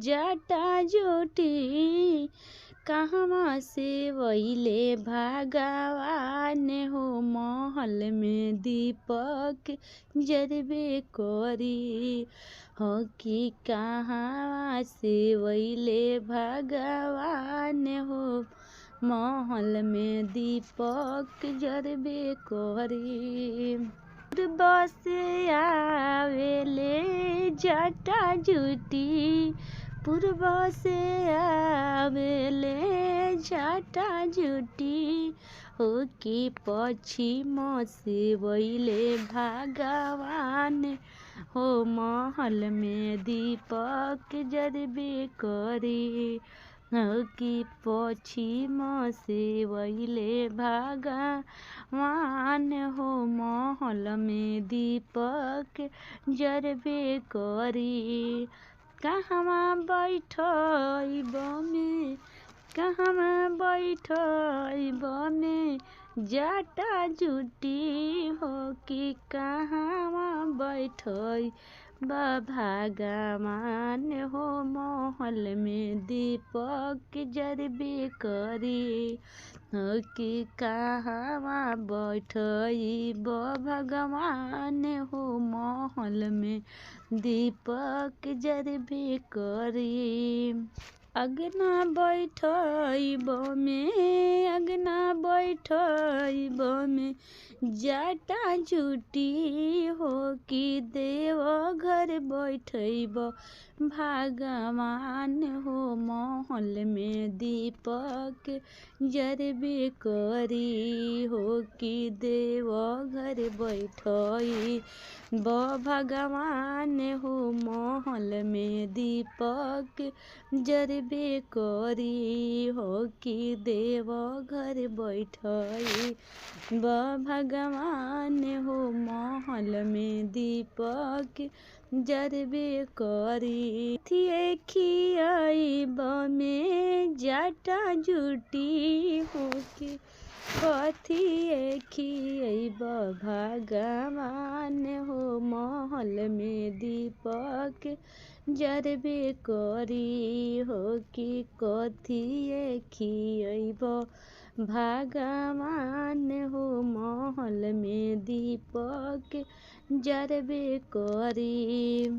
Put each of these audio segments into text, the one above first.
जाटा जुटी कहवा से वैले भगवान हो महल में दीपक जरबे करी हो कि कहवा से वैले भगवान हो महल में दीपक जरबे करी बसे आवेले जाटा जुटी पूर्व से आवेले जाटा जुटी हो कि पश्चिम से वैले भगवान हो महल में दीपक जरबे करी हो कि पश्चिम से वैले भगवान हो महल में दीपक जरबे करी कहवा बैठब में जाटा जुटी हो कि कहवा बैठब भगवान हो महल में दीपक जरबे करी हो कि कहवा बैठब भगवान हो महल में दीपक जरबे करी अगना बैठब में जाटा जुटी हो कि देव घर बैठब भगवान हो महल में दीपक जरबे करी हो कि देव घर बैठब भगवान हो महल में दीपक जरबे करी हो कि देव घर बैठब भगवान हो महल में दीपक जरबे करी थिए खियाइब में जाटा जुटी हो कि कथिए खियाइब भगवान हो महल में दीपक जरबे करी हो कि कथिए खियाइब भगवान हो महल में दीपक जरबे करी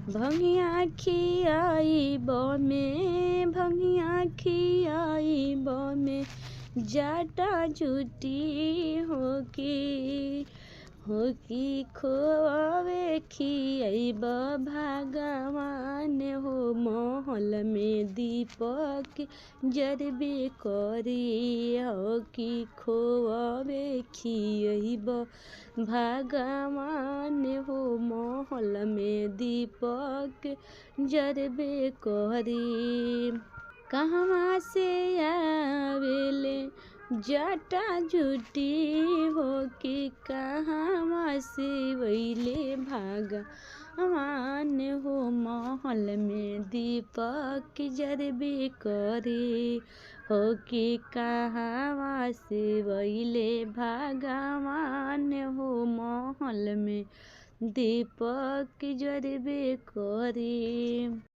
भंगिया खियाइब में जाटा जुटी हो कि खोवे खियाइब भगवान हो महल में दीपक जरबे करी हो कि खोवे खियाइब भगवान हो महल में दीपक जरबे करी कहवा से आवेले जाटा जुटी हो कि कहवा से वैले भगवान हो महल में दीपक जरबे करी हो कि कहवा से वैले भगवान हो महल में दीपक जरबे करी।